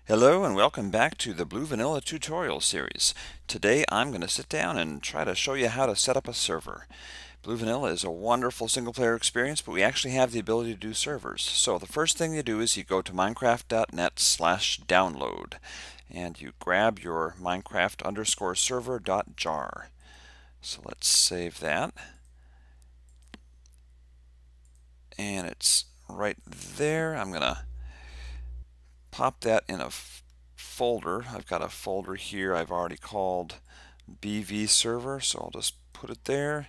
Hello and welcome back to the Blue Vanilla tutorial series. Today I'm going to sit down and try to show you how to set up a server. Blue Vanilla is a wonderful single player experience, but we actually have the ability to do servers. So the first thing you do is you go to minecraft.net/download and you grab your minecraft_server.jar. So let's save that. And it's right there. I'm going to pop that in a folder. I've got a folder here I've already called BV server, so I'll just put it there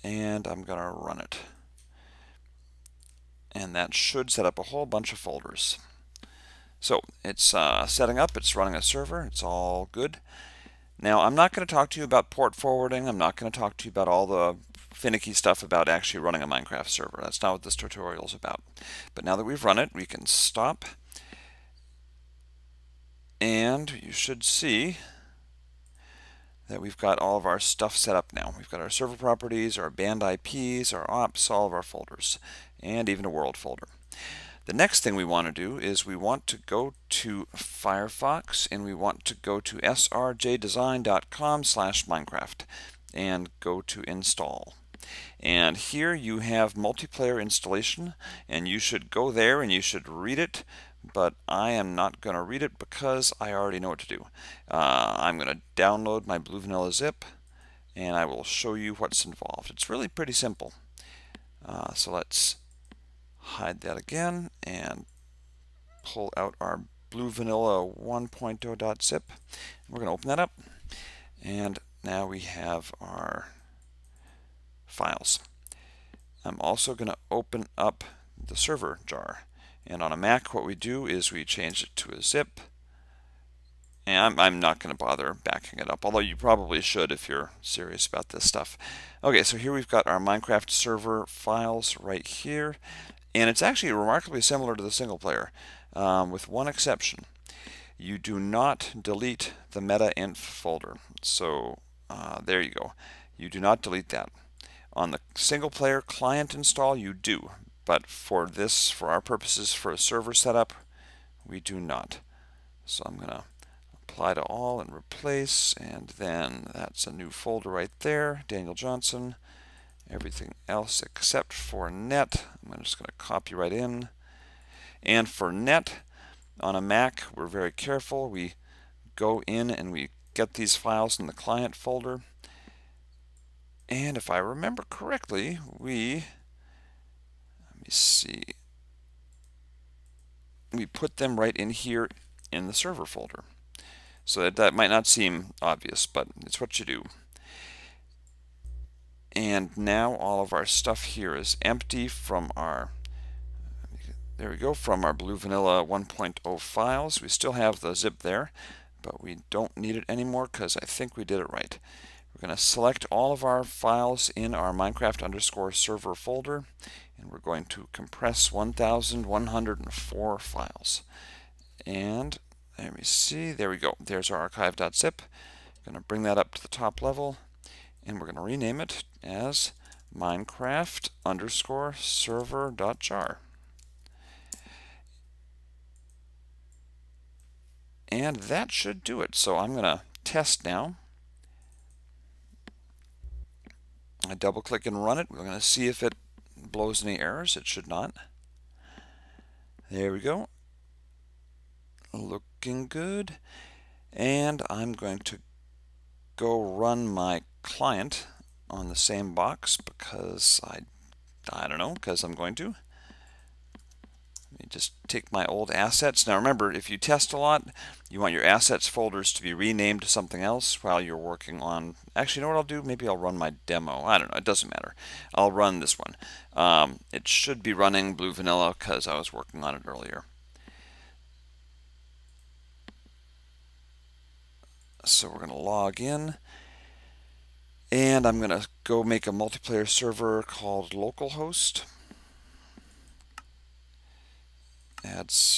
and I'm going to run it. And that should set up a whole bunch of folders. So it's setting up, it's running a server, it's all good. Now I'm not going to talk to you about port forwarding, I'm not going to talk to you about all the finicky stuff about actually running a Minecraft server. That's not what this tutorial is about. But now that we've run it, we can stop. And you should see that we've got all of our stuff set up now. We've got our server properties, our band IPs, our ops, all of our folders, and even a world folder. The next thing we want to do is we want to go to Firefox and we want to go to srjdesign.com/Minecraft and go to install. And here you have multiplayer installation, and you should go there and you should read it, but I am not going to read it because I already know what to do. I'm going to download my Blue Vanilla zip and I will show you what's involved. It's really pretty simple. So let's hide that again and pull out our Blue Vanilla 1.0.zip. We're going to open that up, and now we have our files. I'm also going to open up the server jar, and on a Mac what we do is we change it to a zip, and I'm not going to bother backing it up, although you probably should if you're serious about this stuff. Okay, so here we've got our Minecraft server files right here, and it's actually remarkably similar to the single player, with one exception. You do not delete the meta.inf folder. So there you go. You do not delete that. On the single player client install, you do. But for this, for our purposes, for a server setup, we do not. So I'm going to apply to all and replace, and then that's a new folder right there, Daniel Johnson. Everything else except for net, I'm just going to copy right in. And for net, on a Mac, we're very careful. We go in and we get these files in the client folder. And if I remember correctly, let me see, we put them right in here in the server folder. So that might not seem obvious, but it's what you do. And now all of our stuff here is empty from our, there we go, from our Blue Vanilla 1.0 files. We still have the zip there, but we don't need it anymore because I think we did it right. We're going to select all of our files in our Minecraft_server folder, and we're going to compress 1,104 files. And let me see, there we go. There's our archive.zip. Going to bring that up to the top level, and we're going to rename it as Minecraft_server.jar. And that should do it. So I'm going to test now. I double click and run it. We're going to see if it blows any errors. It should not. There we go. Looking good. And I'm going to go run my client on the same box because I don't know, because I'm going to. Let me just take my old assets. Now remember, if you test a lot, you want your assets folders to be renamed to something else while you're working on, actually, you know what I'll do? Maybe I'll run my demo. I don't know, it doesn't matter. I'll run this one. It should be running Blue Vanilla because I was working on it earlier. So we're going to log in, and I'm going to go make a multiplayer server called localhost.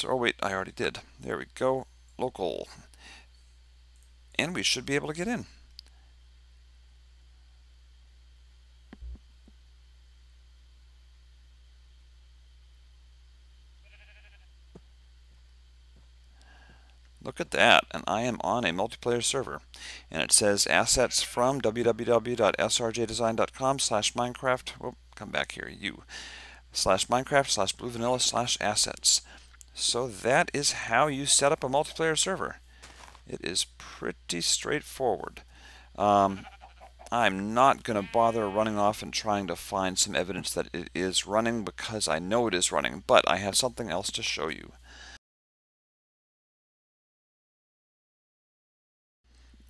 Oh wait, I already did. There we go, local. And we should be able to get in. look at that, and I am on a multiplayer server, and it says assets from www.srjdesign.com/minecraft. Oh, come back here, /minecraft/blue vanilla/assets. So that is how you set up a multiplayer server. It is pretty straightforward. I'm not going to bother running off and trying to find some evidence that it is running because I know it is running, but I have something else to show you.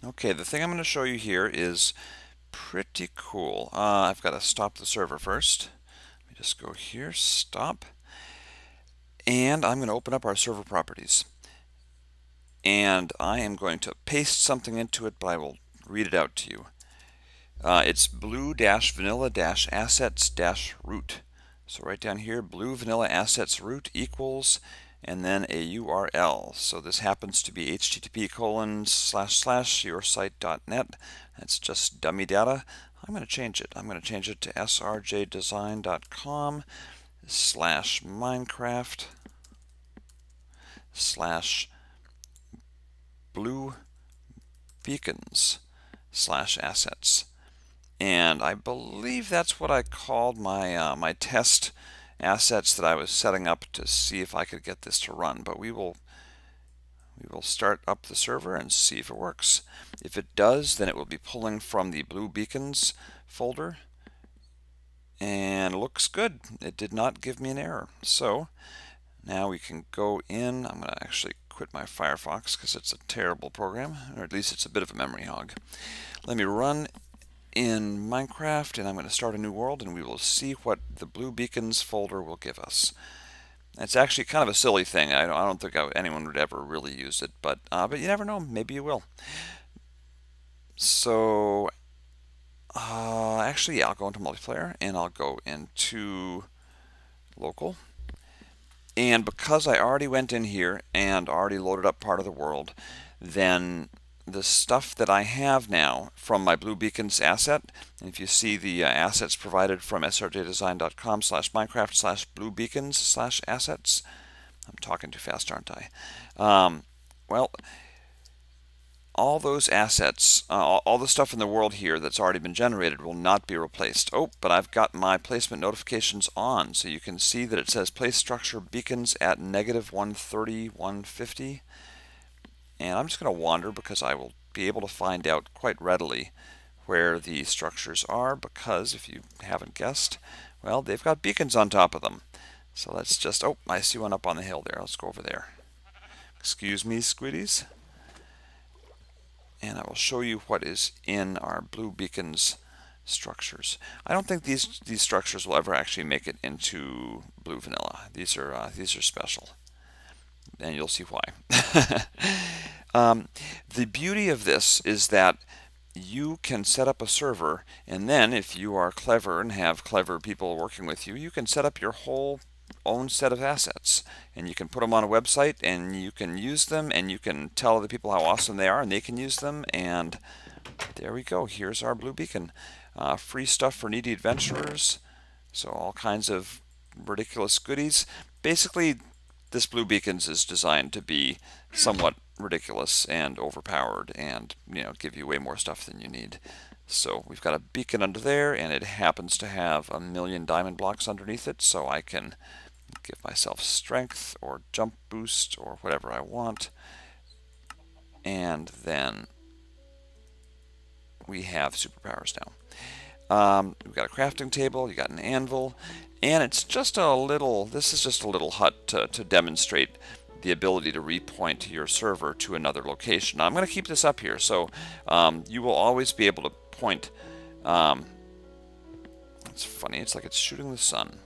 Okay, the thing I'm going to show you here is pretty cool. I've got to stop the server first. Let me just go here, stop. And I'm going to open up our server properties. And I am going to paste something into it, but I will read it out to you. It's blue-vanilla-assets-root. So right down here, blue vanilla assets root equals, and then a URL. So this happens to be http://yoursite.net. That's just dummy data. I'm going to change it. I'm going to change it to srjdesign.com/minecraft/blue beacons/assets. And I believe that's what I called my my test assets that I was setting up to see if I could get this to run. But we will start up the server and see if it works. If it does, then it will be pulling from the blue beacons folder, and it looks good. It did not give me an error. So now we can go in. I'm going to actually quit my Firefox because it's a terrible program, or at least it's a bit of a memory hog. Let me run in Minecraft, and I'm going to start a new world, and we will see what the blue beacons folder will give us. It's actually kind of a silly thing. I don't think anyone would ever really use it, but you never know. Maybe you will. So actually, yeah, I'll go into multiplayer, and I'll go into local. And because I already went in here and already loaded up part of the world, then the stuff that I have now from my blue beacons asset, and if you see the assets provided from srjdesign.com/minecraft/blue beacons/assets, I'm talking too fast, aren't I? Well, all those assets, all the stuff in the world here that's already been generated will not be replaced. Oh, but I've got my placement notifications on, so you can see that it says place structure beacons at -130, 150. And I'm just going to wander because I will be able to find out quite readily where the structures are, because if you haven't guessed, well, they've got beacons on top of them. So let's just, oh, I see one up on the hill there. Let's go over there. Excuse me, squiddies. And I will show you what is in our blue beacons structures. I don't think these structures will ever actually make it into blue vanilla. These are special, and you'll see why. The beauty of this is that you can set up a server, and then if you are clever and have clever people working with you, you can set up your whole own set of assets, and you can put them on a website, and you can use them, and you can tell other people how awesome they are, and they can use them. And there we go. Here's our blue beacon. Free stuff for needy adventurers. So all kinds of ridiculous goodies. Basically, this blue beacons is designed to be somewhat ridiculous and overpowered, and give you way more stuff than you need. So we've got a beacon under there, and it happens to have 1,000,000 diamond blocks underneath it, so I can give myself strength or jump boost or whatever I want. And then we have superpowers now. We've got a crafting table, you got an anvil, and it's just a little, this is just a little hut to demonstrate the ability to repoint your server to another location. Now, I'm going to keep this up here, so you will always be able to point. It's funny, it's like it's shooting the sun.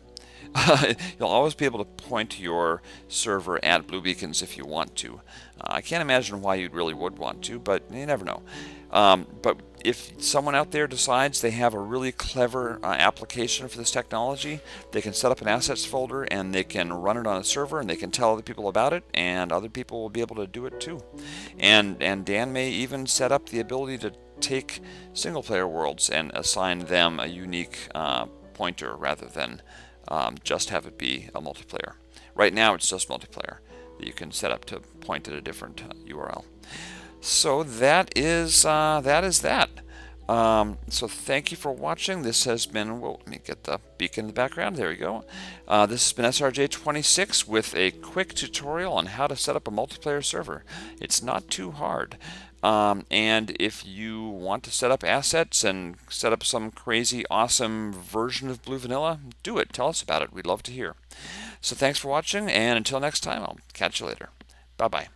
You'll always be able to point your server at blue beacons if you want to. I can't imagine why you really would want to, but you never know. But if someone out there decides they have a really clever application for this technology, they can set up an assets folder, and they can run it on a server, and they can tell other people about it, and other people will be able to do it too. And Dan may even set up the ability to take single player worlds and assign them a unique pointer rather than just have it be a multiplayer. Right now it's just multiplayer. that you can set up to point at a different URL. So that is that. So thank you for watching. This has been, well, let me get the beacon in the background. There we go. This has been SRJ26 with a quick tutorial on how to set up a multiplayer server. It's not too hard. And if you want to set up assets and set up some crazy awesome version of Blue Vanilla, do it. Tell us about it. We'd love to hear. So thanks for watching, and until next time, I'll catch you later. Bye-bye.